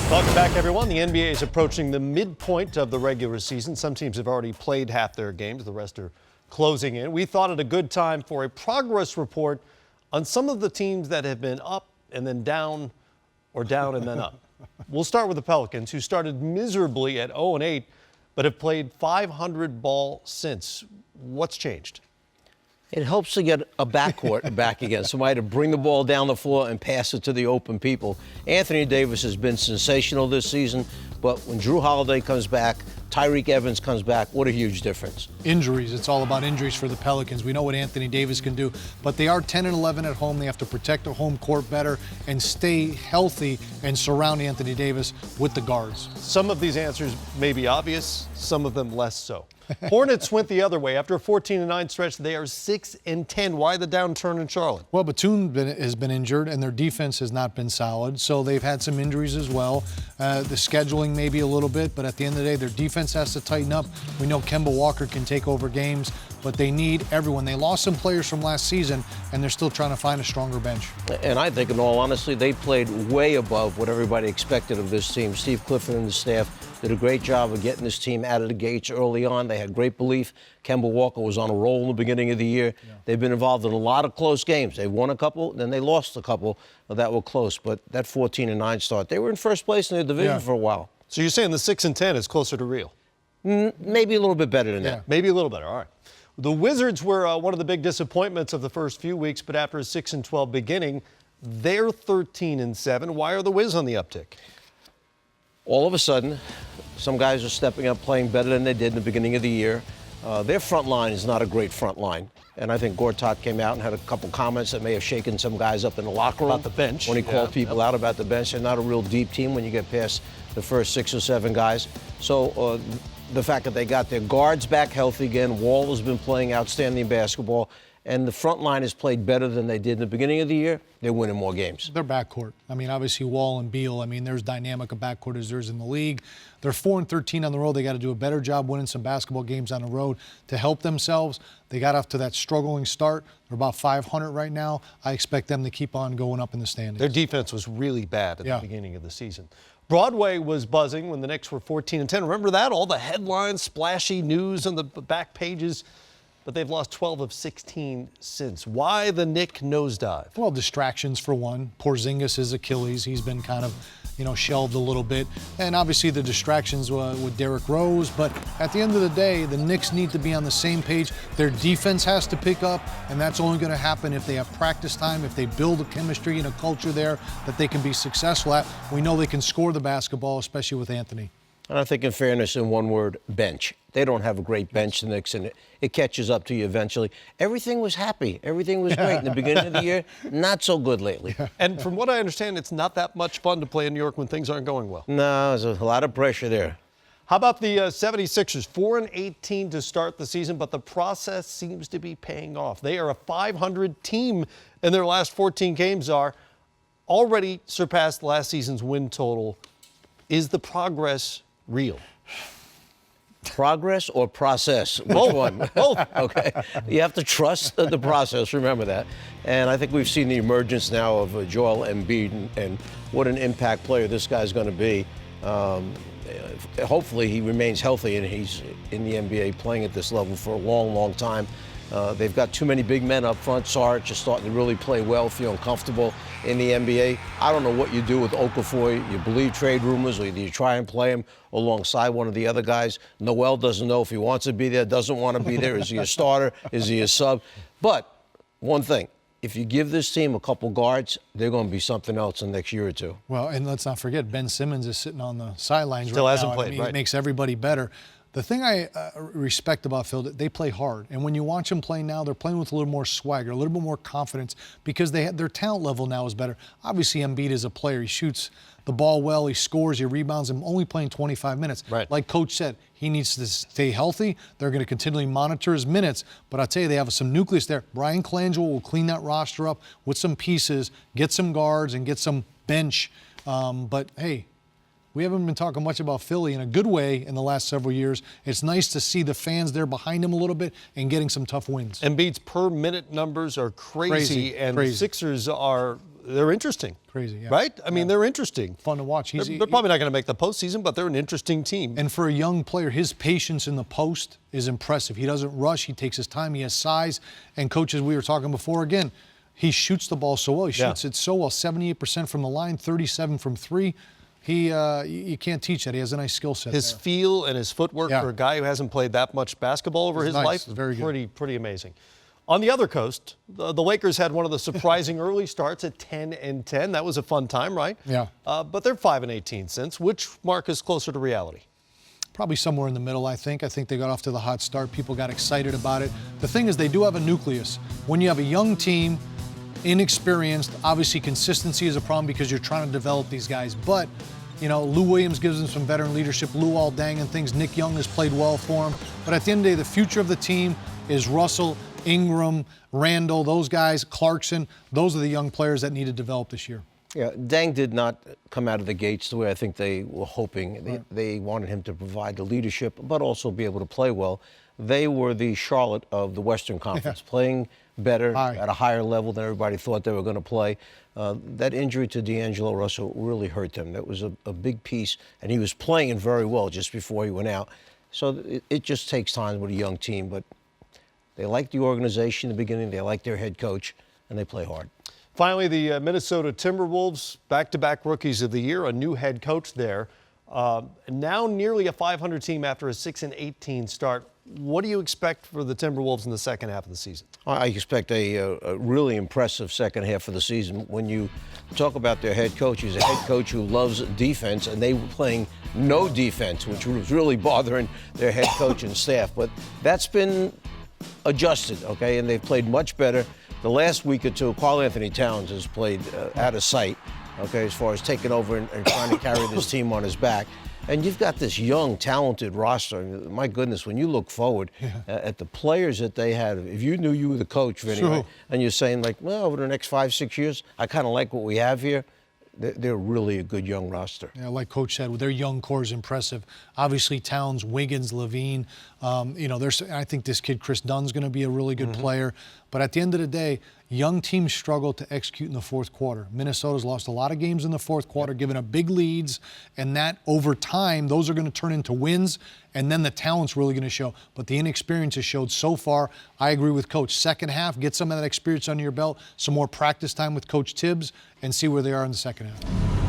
Welcome back, everyone. The NBA is approaching the midpoint of the regular season. Some teams have already played half their games. The rest are closing in. We thought it a good time for a progress report on some of the teams that have been up and then down, or down and then up. We'll start with the Pelicans, who started miserably at 0-8, but have played 500 ball since. What's changed? It helps to get a backcourt back again, somebody to bring the ball down the floor and pass it to the open people. Anthony Davis has been sensational this season, but when Drew Holiday comes back, Tyreke Evans comes back, what a huge difference. Injuries, it's all about injuries for the Pelicans. We know what Anthony Davis can do, but they are 10-11 at home. They have to protect their home court better and stay healthy and surround Anthony Davis with the guards. Some of these answers may be obvious, some of them less so. Hornets went the other way. After a 14-9 stretch, they are 6-10. Why the downturn in Charlotte? Well, Batum has been injured, and their defense has not been solid, so they've had some injuries as well. The scheduling maybe a little bit, but at the end of the day, their defense has to tighten up. We know Kemba Walker can take over games, but they need everyone. They lost some players from last season, and they're still trying to find a stronger bench. And I think, in all honesty, they played way above what everybody expected of this team. Steve Clifford and the staff did a great job of getting this team out of the gates early on. They had great belief. Kemba Walker was on a roll in the beginning of the year. Yeah. They've been involved in a lot of close games. They won a couple, then they lost a couple that were close. But that 14-9 start, they were in first place in their division for a while. So you're saying the 6-10 is closer to real? Maybe a little bit better than that. Maybe a little better. All right. The Wizards were one of the big disappointments of the first few weeks, but after a 6-12 beginning, they're 13-7. Why are the Wiz on the uptick? All of a sudden, some guys are stepping up, playing better than they did in the beginning of the year. Their front line is not a great front line. And I think Gortat came out and had a couple comments that may have shaken some guys up in the locker room. About the bench. When he called people out about the bench. They're not a real deep team when you get past the first 6 or 7 guys. So the fact that they got their guards back healthy again, Wall has been playing outstanding basketball, and the front line has played better than they did in the beginning of the year, they're winning more games. Their backcourt. I mean, obviously Wall and Beal, I mean, there's dynamic of backcourt as there's in the league. They're 4-13 on the road. They got to do a better job winning some basketball games on the road to help themselves. They got off to that struggling start. They're about 500 right now. I expect them to keep on going up in the standings. Their defense was really bad at the beginning of the season. Broadway was buzzing when the Knicks were 14-10. Remember that? All the headlines, splashy news on the back pages. But they've lost 12 of 16 since. Why the Knick nosedive? Well, distractions for one. Porzingis is Achilles. He's been kind of, shelved a little bit. And obviously the distractions with Derrick Rose. But at the end of the day, the Knicks need to be on the same page. Their defense has to pick up, and that's only going to happen if they have practice time, if they build a chemistry and a culture there that they can be successful at. We know they can score the basketball, especially with Anthony. And I think, in fairness, in one word, bench. They don't have a great bench, the Knicks, and it catches up to you eventually. Everything was happy. Everything was great in the beginning of the year. Not so good lately. And from what I understand, it's not that much fun to play in New York when things aren't going well. No, there's a lot of pressure there. How about the 76ers? 4-18 to start the season, but the process seems to be paying off. They are a 500 team, and their last 14 games are already surpassed last season's win total. Is the progress real? Progress or process? Which one? Both. Okay. You have to trust the process, remember that. And I think we've seen the emergence now of Joel Embiid and what an impact player this guy's going to be. Hopefully he remains healthy and he's in the NBA playing at this level for a long, long time. They've got too many big men up front. Sarge is starting to really play well, feeling comfortable in the NBA. I don't know what you do with Okafor. You believe trade rumors, or you try and play him alongside one of the other guys. Noel doesn't know if he wants to be there, doesn't want to be there. Is he a starter? Is he a sub? But one thing, if you give this team a couple guards, they're going to be something else in the next year or two. Well, and let's not forget, Ben Simmons is sitting on the sidelines Still right hasn't now. played, I mean, right. It makes everybody better. The thing I respect about Phil, they play hard. And when you watch them play now, they're playing with a little more swagger, a little bit more confidence because their talent level now is better. Obviously, Embiid is a player. He shoots the ball well, he scores, he rebounds, and only playing 25 minutes. Right. Like Coach said, he needs to stay healthy. They're going to continually monitor his minutes. But I'll tell you, they have some nucleus there. Brian Colangelo will clean that roster up with some pieces, get some guards, and get some bench. But, hey, we haven't been talking much about Philly in a good way in the last several years. It's nice to see the fans there behind him a little bit and getting some tough wins. Embiid's per-minute numbers are crazy. The Sixers are they're interesting. Crazy, yeah. Right? I mean, they're interesting. Fun to watch. They're probably not going to make the postseason, but they're an interesting team. And for a young player, his patience in the post is impressive. He doesn't rush. He takes his time. He has size. And coaches, we were talking before, again, he shoots the ball so well. He shoots it so well, 78% from the line, 37 from three. You can't teach that. He has a nice skill set. His feel and his footwork for a guy who hasn't played that much basketball over his life, very good. Pretty amazing. On the other coast, the Lakers had one of the surprising early starts at 10-10. That was a fun time, right? Yeah. But they're 5-18 since. Which mark is closer to reality? Probably somewhere in the middle, I think. I think they got off to the hot start. People got excited about it. The thing is, they do have a nucleus. When you have a young team, inexperienced, obviously consistency is a problem because you're trying to develop these guys. But, you know, Lou Williams gives them some veteran leadership. Luol Deng and things. Nick Young has played well for him. But at the end of the day, the future of the team is Russell, Ingram, Randall, those guys, Clarkson. Those are the young players that need to develop this year. Yeah, Deng did not come out of the gates the way I think they were hoping. Right. They wanted him to provide the leadership, but also be able to play well. They were the Charlotte of the Western Conference, playing better at a higher level than everybody thought they were going to play. That injury to D'Angelo Russell really hurt them. That was a big piece, and he was playing very well just before he went out. So it just takes time with a young team, but they like the organization in the beginning, they like their head coach, and they play hard. Finally, the Minnesota Timberwolves, back-to-back Rookies of the Year, a new head coach there. Now nearly a 500 team after a 6-18 start. What do you expect for the Timberwolves in the second half of the season? I expect a really impressive second half of the season. When you talk about their head coach, he's a head coach who loves defense, and they were playing no defense, which was really bothering their head coach and staff. But that's been adjusted, okay, and they've played much better. The last week or two, Karl Anthony Towns has played out of sight, okay, as far as taking over and trying to carry this team on his back. And you've got this young, talented roster. My goodness, when you look forward at the players that they had, if you knew you were the coach, Vinny, right, and you're saying, like, well, over the next 5-6 years, I kind of like what we have here, they're really a good young roster. Yeah, like Coach said, their young core is impressive. Obviously, Towns, Wiggins, Levine. I think this kid, Chris Dunn's going to be a really good player. But at the end of the day, young teams struggle to execute in the fourth quarter. Minnesota's lost a lot of games in the fourth quarter, giving up big leads, and that over time, those are going to turn into wins, and then the talent's really going to show. But the inexperience has showed so far. I agree with Coach. Second half, get some of that experience under your belt, some more practice time with Coach Tibbs, and see where they are in the second half.